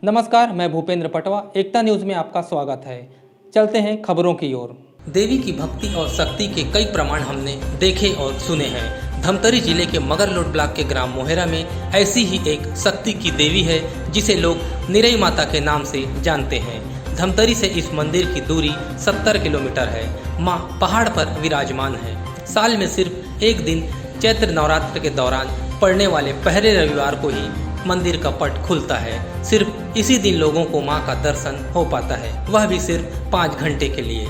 नमस्कार, मैं भूपेंद्र पटवा। एकता न्यूज़ में आपका स्वागत है। चलते हैं खबरों की ओर। देवी की भक्ति और शक्ति के कई प्रमाण हमने देखे और सुने हैं। धमतरी जिले के मगरलोड ब्लॉक के ग्राम मोहेरा में ऐसी ही एक शक्ति की देवी है जिसे लोग निरई माता के नाम से जानते हैं। धमतरी से इस मंदिर की दूरी 70 किलोमीटर है। माँ पहाड़ पर विराजमान है। साल में सिर्फ एक दिन चैत्र नवरात्र के दौरान पड़ने वाले पहले रविवार को ही मंदिर का पट खुलता है। सिर्फ इसी दिन लोगों को मां का दर्शन हो पाता है, वह भी सिर्फ 5 घंटे के लिए।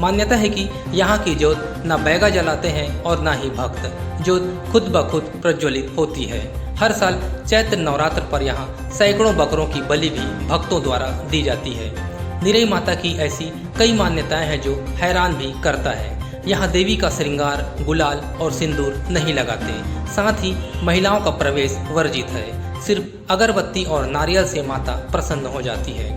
मान्यता है कि यहाँ की ज्योत न बैगा जलाते हैं और न ही भक्त। ज्योत खुद ब खुद प्रज्वलित होती है। हर साल चैत्र नवरात्र पर यहाँ सैकड़ों बकरों की बलि भी भक्तों द्वारा दी जाती है। निरई माता की ऐसी कई मान्यताएं हैं जो हैरान भी करता है। यहाँ देवी का श्रृंगार गुलाल और सिंदूर नहीं लगाते, साथ ही महिलाओं का प्रवेश वर्जित है। सिर्फ अगरबत्ती और नारियल से माता प्रसन्न हो जाती है।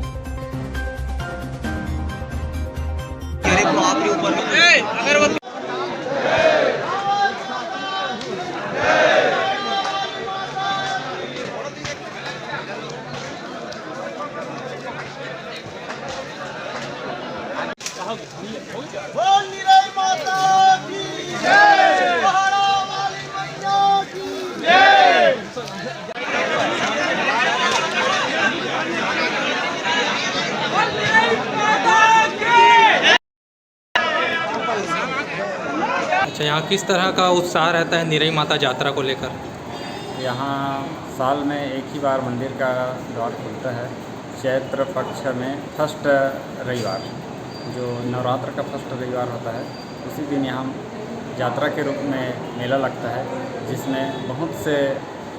अच्छा, यहाँ किस तरह का उत्साह रहता है निरई माता यात्रा को लेकर? यहाँ साल में एक ही बार मंदिर का द्वार खुलता है। चैत्र पक्ष में फर्स्ट रविवार, जो नवरात्र का फर्स्ट रविवार होता है, उसी दिन यहाँ यात्रा के रूप में मेला लगता है, जिसमें बहुत से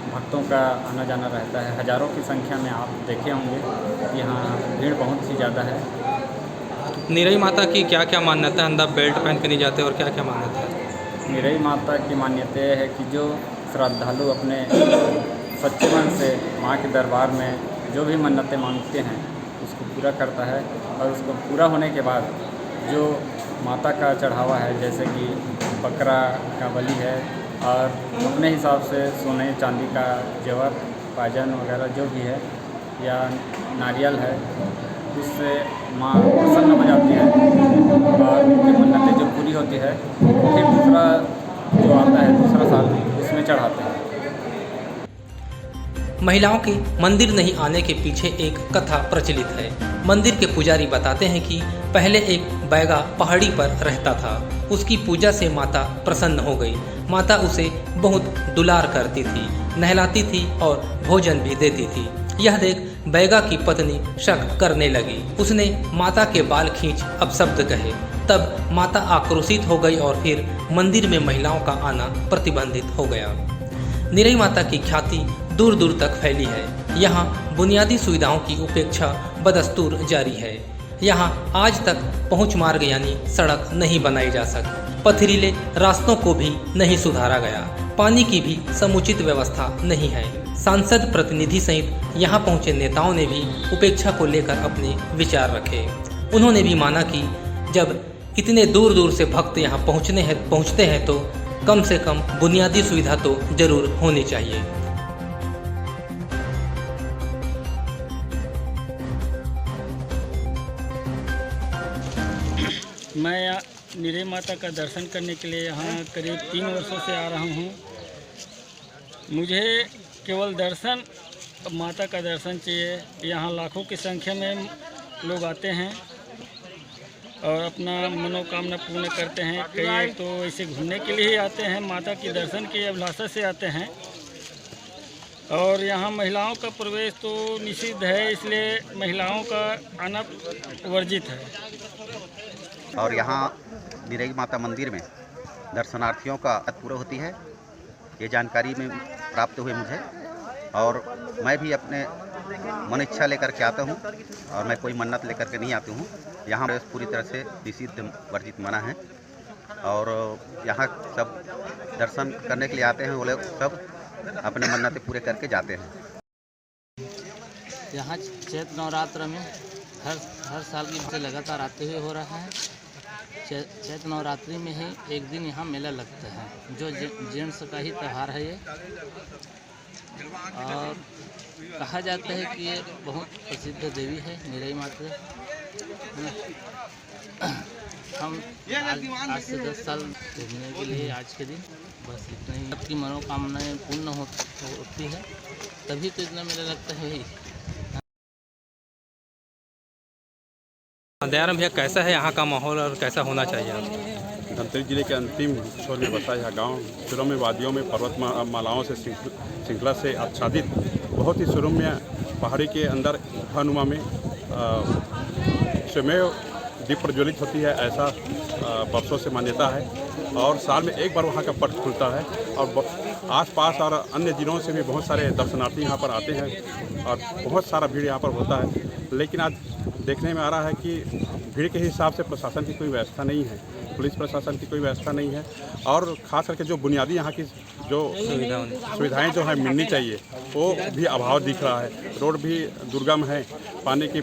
भक्तों का आना जाना रहता है। हज़ारों की संख्या में आप देखे होंगे, यहाँ भीड़ बहुत ही ज़्यादा है। निरई माता की क्या क्या मान्यता है? अंदर बेल्ट पहन के नहीं जाते और क्या क्या मान्यता है? निरई माता की मान्यता है कि जो श्रद्धालु अपने सच्चे मन से माँ के दरबार में जो भी मन्नतें मांगते हैं उसको पूरा करता है, और उसको पूरा होने के बाद जो माता का चढ़ावा है, जैसे कि बकरा का बलि है और अपने हिसाब से सोने चांदी का जेवर पायजन वगैरह जो भी है या नारियल है, उससे माँ प्रसन्न हो जाती है और उनकी मन्नतें जो पूरी होती है फिर दूसरा जो आता है दूसरा साल उसमें चढ़ाते हैं। महिलाओं के मंदिर नहीं आने के पीछे एक कथा प्रचलित है। मंदिर के पुजारी बताते हैं कि पहले एक बैगा पहाड़ी पर रहता था। उसकी पूजा से माता प्रसन्न हो गई। माता उसे बहुत दुलार करती थी, नहलाती थी और भोजन भी देती थी। यह देख बैगा की पत्नी शक करने लगी। उसने माता के बाल खींच अपशब्द कहे। तब माता आक्रोशित हो गई और फिर मंदिर में महिलाओं का आना प्रतिबंधित हो गया। निरई माता की ख्याति दूर दूर तक फैली है। यहाँ बुनियादी सुविधाओं की उपेक्षा बदस्तूर जारी है। यहाँ आज तक पहुँच मार्ग यानी सड़क नहीं बनाई जा सकी। पथरीले रास्तों को भी नहीं सुधारा गया। पानी की भी समुचित व्यवस्था नहीं है। सांसद प्रतिनिधि सहित यहाँ पहुँचे नेताओं ने भी उपेक्षा को लेकर अपने विचार रखे। उन्होंने भी माना कि जब इतने दूर दूर से भक्त यहाँ पहुँचते हैं तो कम से कम बुनियादी सुविधा तो जरूर होनी चाहिए। मैं निरई माता का दर्शन करने के लिए यहाँ करीब 3 वर्षों से आ रहा हूँ। मुझे केवल दर्शन, माता का दर्शन चाहिए। यहाँ लाखों की संख्या में लोग आते हैं और अपना मनोकामना पूर्ण करते हैं। कई तो ऐसे घूमने के लिए ही आते हैं, माता की दर्शन की अभिलाषा से आते हैं। और यहाँ महिलाओं का प्रवेश तो निषिद्ध है, इसलिए महिलाओं का आना वर्जित है। और यहाँ निरई माता मंदिर में दर्शनार्थियों का पूरा होती है, ये जानकारी में प्राप्त हुई मुझे। और मैं भी अपने मन इच्छा लेकर के आता हूँ और मैं कोई मन्नत लेकर के नहीं आती हूँ। यहाँ पूरी तरह से निषिद्ध वर्जित मना है और यहाँ सब दर्शन करने के लिए आते हैं। वो लोग सब अपने मन्नतें पूरे करके जाते हैं। यहाँ चैत्र नवरात्र में हर साल की से लगातार आते हुए हो रहा है। चैत्र नवरात्रि में ही एक दिन यहाँ मेला लगता है, जो जेंट्स का ही त्यौहार है ये। और कहा जाता है कि ये बहुत प्रसिद्ध देवी है निरई माता। हम आज से 10 साल घूमने के लिए आज के दिन बस इतना ही। सबकी मनोकामनाएं पूर्ण होती है, तभी तो इतना मेला लगता है भाई। दयाराम भैया, कैसा है यहाँ का माहौल और कैसा होना चाहिए? धमतरी जिले के अंतिम छोर में बसा यह गांव शुरू में वादियों में पर्वत मालाओं से श्रृंखला से आच्छादित बहुत ही सुरम्य पहाड़ी के अंदर गुफानुमा में स्वयं दीप प्रज्वलित होती है, ऐसा वर्षों से मान्यता है। और साल में एक बार वहाँ का पट खुलता है और आसपास और अन्य जिलों से भी बहुत सारे दर्शनार्थी यहाँ पर आते हैं और बहुत सारा भीड़ यहाँ पर होता है। लेकिन आज देखने में आ रहा है कि भीड़ के हिसाब से प्रशासन की कोई व्यवस्था नहीं है, पुलिस प्रशासन की कोई व्यवस्था नहीं है और ख़ास करके जो बुनियादी यहाँ की जो सुविधाएं जो है मिलनी चाहिए वो भी अभाव दिख रहा है। रोड भी दुर्गम है, पानी की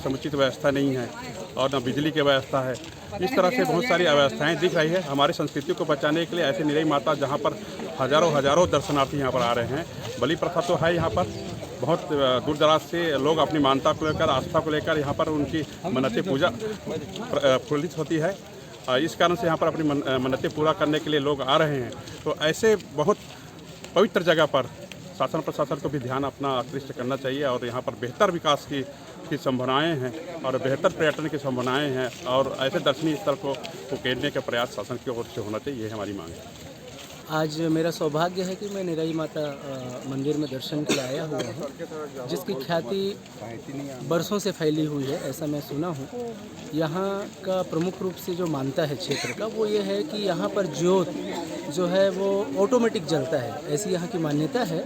समुचित व्यवस्था नहीं है और न बिजली की व्यवस्था है। इस तरह से बहुत सारी अव्यवस्थाएं दिख रही है। हमारी संस्कृति को बचाने के लिए ऐसे निरई माता जहाँ पर हज़ारों दर्शनार्थी यहाँ पर आ रहे हैं। बलि प्रथा तो है यहाँ पर, बहुत दूर दराज से लोग अपनी मानता को लेकर, आस्था को लेकर यहाँ पर उनकी मन्नतें पूजा प्रफुल्लित होती है। इस कारण से यहाँ पर अपनी मन्नतें पूरा करने के लिए लोग आ रहे हैं। तो ऐसे बहुत पवित्र जगह पर शासन प्रशासन को भी ध्यान अपना आकृष्ट करना चाहिए और यहाँ पर बेहतर विकास की संभावनाएं हैं और बेहतर पर्यटन की संभावनाएं हैं और ऐसे दर्शनीय स्थल को उकेरने का प्रयास शासन की ओर से होना चाहिए, ये हमारी मांग है। आज मेरा सौभाग्य है कि मैं निरई माता मंदिर में दर्शन के लिए आया हुआ हूँ, जिसकी ख्याति बरसों से फैली हुई है, ऐसा मैं सुना हूँ। यहाँ का प्रमुख रूप से जो मानता है क्षेत्र का वो ये है कि यहाँ पर ज्योत जो है वो ऑटोमेटिक जलता है, ऐसी यहाँ की मान्यता है,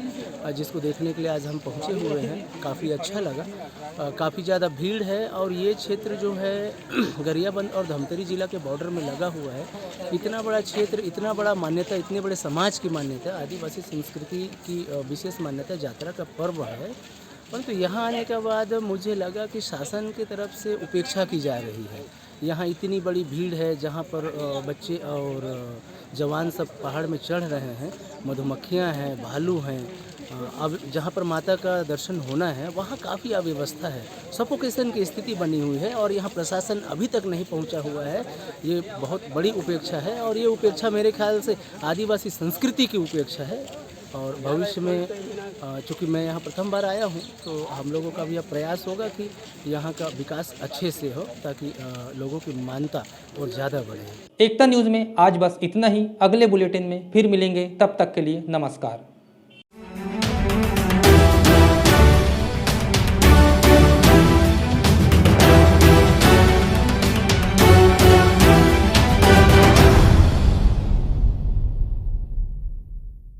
जिसको देखने के लिए आज हम पहुँचे हुए हैं। काफ़ी अच्छा लगा, काफ़ी ज़्यादा भीड़ है और ये क्षेत्र जो है गरियाबंद और धमतरी जिला के बॉर्डर में लगा हुआ है। इतना बड़ा क्षेत्र, इतना बड़ा मान्यता, इतने बड़े समाज की मान्यता, आदिवासी संस्कृति की विशेष मान्यता, यात्रा का पर्व है। परंतु यहाँ आने के बाद मुझे लगा कि शासन की तरफ से उपेक्षा की जा रही है। यहाँ इतनी बड़ी भीड़ है, जहाँ पर बच्चे और जवान सब पहाड़ में चढ़ रहे हैं, मधुमक्खियाँ हैं, भालू हैं। अब जहाँ पर माता का दर्शन होना है वहाँ काफ़ी अव्यवस्था है, सफोकेशन की स्थिति बनी हुई है और यहाँ प्रशासन अभी तक नहीं पहुँचा हुआ है। ये बहुत बड़ी उपेक्षा है और ये उपेक्षा मेरे ख्याल से आदिवासी संस्कृति की उपेक्षा है। और भविष्य में चूँकि मैं यहाँ प्रथम बार आया हूँ तो हम लोगों का भी यह प्रयास होगा कि यहाँ का विकास अच्छे से हो ताकि लोगों की मान्यता और ज़्यादा बढ़े। एकता न्यूज़ में आज बस इतना ही। अगले बुलेटिन में फिर मिलेंगे, तब तक के लिए नमस्कार।